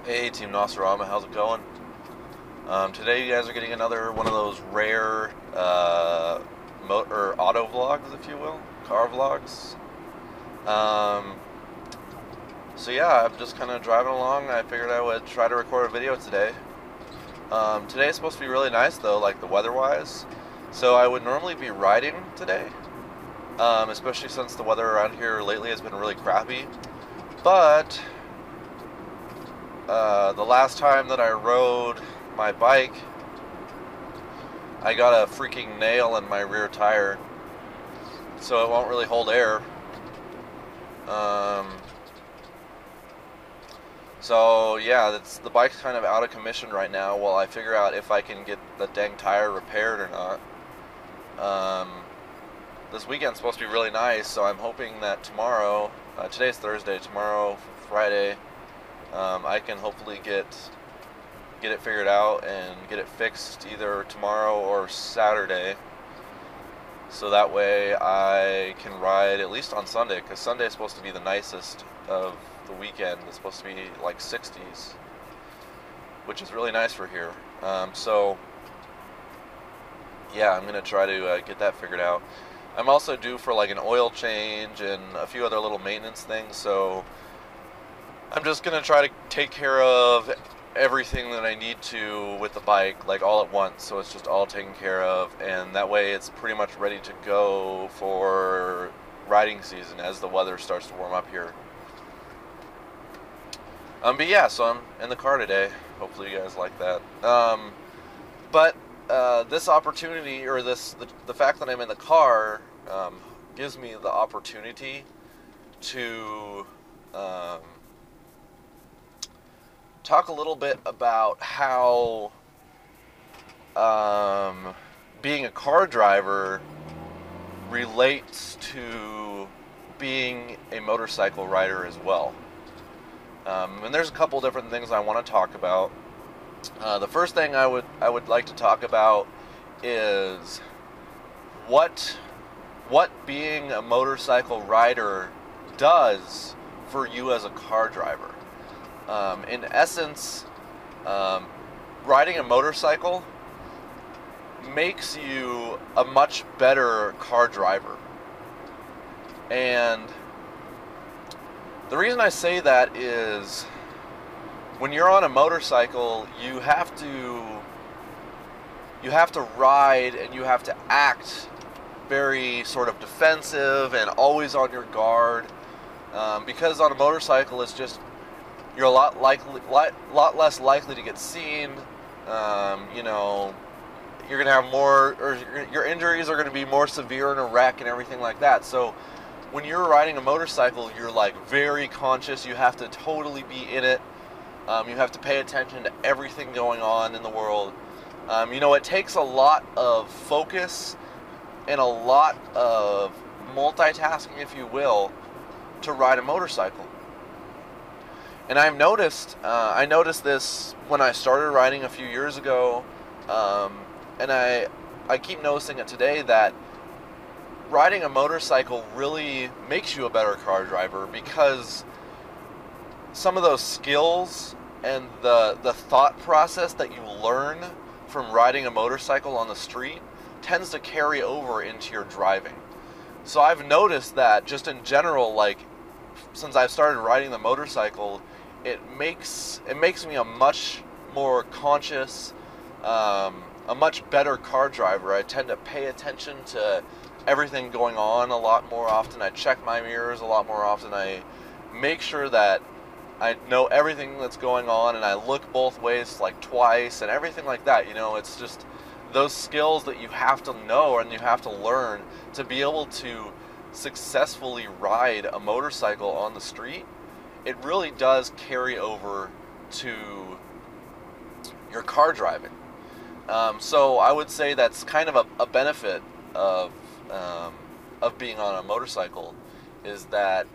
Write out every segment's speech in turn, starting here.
Hey Team Nosarama, how's it going? Today you guys are getting another one of those rare auto vlogs, if you will, car vlogs. Um, so yeah, I'm just kind of driving along. I figured I would try to record a video today. Today is supposed to be really nice though, like the weather-wise. So I would normally be riding today, especially since the weather around here lately has been really crappy. But the last time that I rode my bike, I got a freaking nail in my rear tire, so it won't really hold air. So yeah, the bike's kind of out of commission right now while I figure out if I can get the dang tire repaired or not. This weekend's supposed to be really nice, so I'm hoping that tomorrow, today's Thursday, tomorrow, Friday, I can hopefully get it figured out and get it fixed either tomorrow or Saturday, so that way I can ride at least on Sunday, because Sunday is supposed to be the nicest of the weekend. It's supposed to be like 60s, which is really nice for here. So yeah, I'm gonna try to get that figured out. I'm also due for like an oil change and a few other little maintenance things, so I'm just going to try to take care of everything that I need to with the bike, like all at once, so it's just all taken care of, and that way it's pretty much ready to go for riding season as the weather starts to warm up here. But yeah, so I'm in the car today. Hopefully you guys like that. But this opportunity, or the fact that I'm in the car, gives me the opportunity to talk a little bit about how being a car driver relates to being a motorcycle rider as well. And there's a couple different things I want to talk about. The first thing I would like to talk about is what being a motorcycle rider does for you as a car driver. In essence, riding a motorcycle makes you a much better car driver. And the reason I say that is when you're on a motorcycle, you have to ride and you have to act very sort of defensive and always on your guard, because on a motorcycle it's just you're a lot less likely to get seen. You know, you're gonna have more, or your injuries are gonna be more severe in a wreck and everything like that. So when you're riding a motorcycle, you're like very conscious. You have to totally be in it. You have to pay attention to everything going on in the world. You know, it takes a lot of focus and a lot of multitasking, if you will, to ride a motorcycle. And I noticed this when I started riding a few years ago, and I keep noticing it today, that riding a motorcycle really makes you a better car driver, because some of those skills and the thought process that you learn from riding a motorcycle on the street tends to carry over into your driving. So I've noticed that just in general, like since I've started riding the motorcycle, it makes me a much more conscious, a much better car driver. I tend to pay attention to everything going on a lot more often. I check my mirrors a lot more often. I make sure that I know everything that's going on, and I look both ways like twice and everything like that. You know, it's just those skills that you have to know and you have to learn to be able to successfully ride a motorcycle on the street. It really does carry over to your car driving. So I would say that's kind of a benefit of being on a motorcycle, is that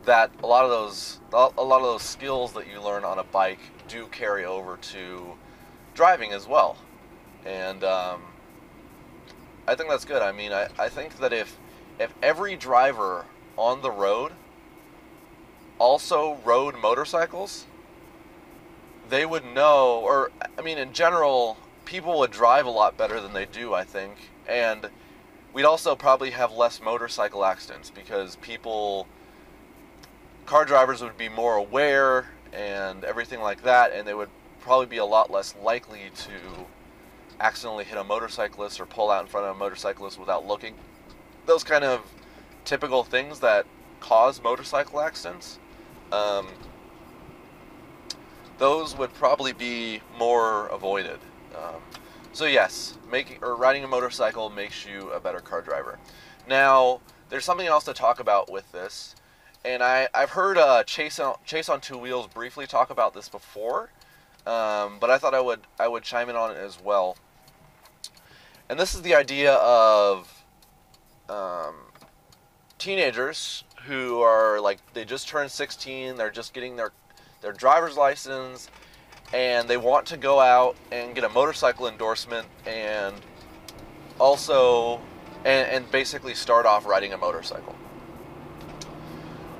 that a lot of those skills that you learn on a bike do carry over to driving as well. And I think that's good. I mean, I think that if every driver on the road also rode motorcycles, they would know, or I mean in general, people would drive a lot better than they do, I think. And we'd also probably have less motorcycle accidents because car drivers would be more aware and everything like that, and they would probably be a lot less likely to accidentally hit a motorcyclist or pull out in front of a motorcyclist without looking. Those kind of typical things that cause motorcycle accidents, those would probably be more avoided. So yes, riding a motorcycle makes you a better car driver. Now, there's something else to talk about with this, and I've heard Chase on Two Wheels briefly talk about this before, but I thought I would chime in on it as well. And this is the idea of teenagers who are like, they just turned 16, they're just getting their driver's license, and they want to go out and get a motorcycle endorsement and also and basically start off riding a motorcycle.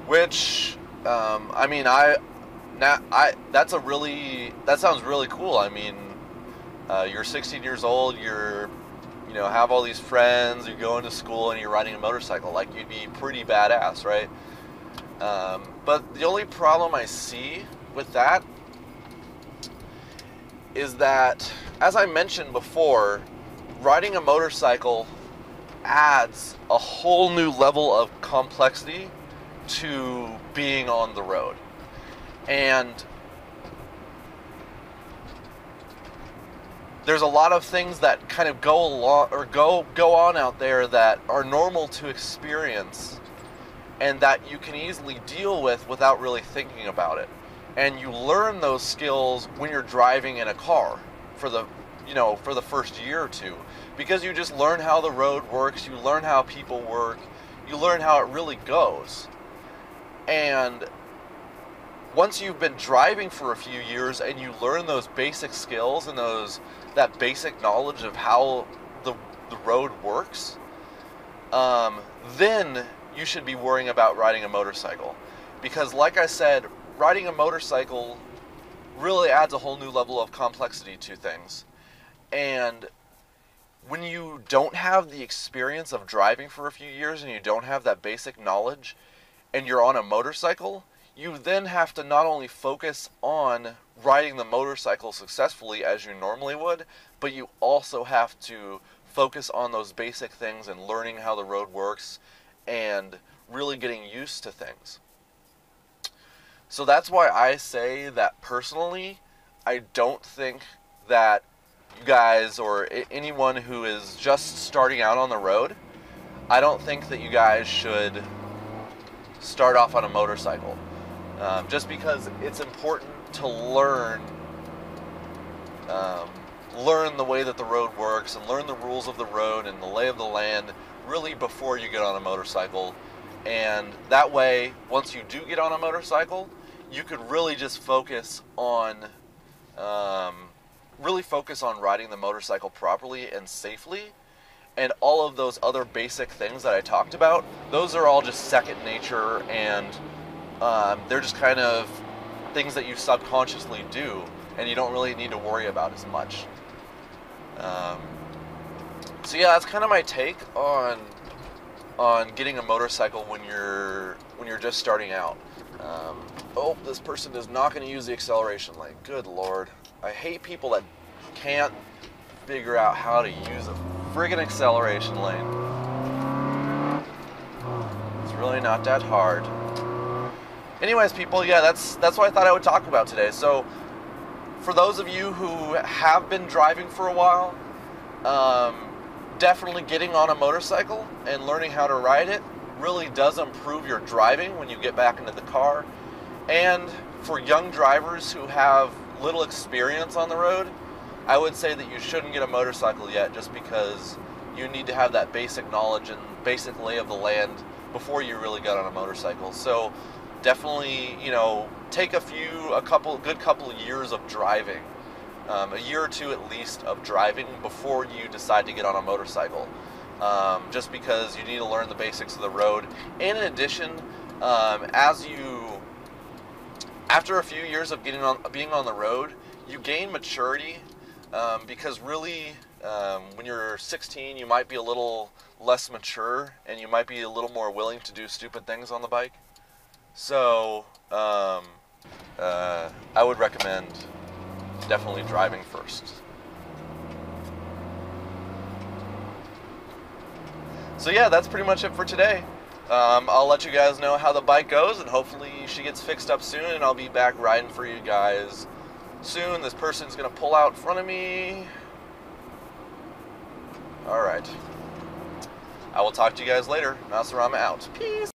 Which I mean, that sounds really cool. I mean, you're 16 years old, have all these friends, you're going to school, and you're riding a motorcycle. Like, you'd be pretty badass, right? But the only problem I see with that is that, as I mentioned before, riding a motorcycle adds a whole new level of complexity to being on the road. And there's a lot of things that kind of go on out there that are normal to experience and that you can easily deal with without really thinking about it. And you learn those skills when you're driving in a car for the first year or two, because you just learn how the road works, you learn how people work, you learn how it really goes. And once you've been driving for a few years and you learn those basic skills and that basic knowledge of how the road works, then you should be worrying about riding a motorcycle. Because like I said, riding a motorcycle really adds a whole new level of complexity to things. And when you don't have the experience of driving for a few years and you don't have that basic knowledge and you're on a motorcycle, you then have to not only focus on riding the motorcycle successfully as you normally would, but you also have to focus on those basic things and learning how the road works and really getting used to things. So that's why I say that personally, I don't think that you guys or anyone who is just starting out on the road, I don't think that you guys should start off on a motorcycle. Just because it's important to learn the way that the road works and learn the rules of the road and the lay of the land really before you get on a motorcycle. And that way, once you do get on a motorcycle, you could really just focus on riding the motorcycle properly and safely. And all of those other basic things that I talked about, those are all just second nature, and they're just kind of things that you subconsciously do, and you don't really need to worry about as much. So yeah, that's kind of my take on getting a motorcycle when you're just starting out. Oh, this person is not going to use the acceleration lane. Good Lord. I hate people that can't figure out how to use a friggin' acceleration lane. It's really not that hard. Anyways, people, yeah, that's what I thought I would talk about today. So, for those of you who have been driving for a while, definitely getting on a motorcycle and learning how to ride it really does improve your driving when you get back into the car. And for young drivers who have little experience on the road, I would say that you shouldn't get a motorcycle yet, just because you need to have that basic knowledge and basic lay of the land before you really get on a motorcycle. So definitely, take a good couple of years of driving, a year or two at least of driving before you decide to get on a motorcycle. Just because you need to learn the basics of the road. And in addition, as you after a few years of being on the road, you gain maturity, because really, when you're 16, you might be a little less mature, and you might be a little more willing to do stupid things on the bike. So, I would recommend definitely driving first. So yeah, that's pretty much it for today. I'll let you guys know how the bike goes, and hopefully she gets fixed up soon, and I'll be back riding for you guys soon. This person's gonna pull out in front of me. Alright. I will talk to you guys later. Maserama out. Peace.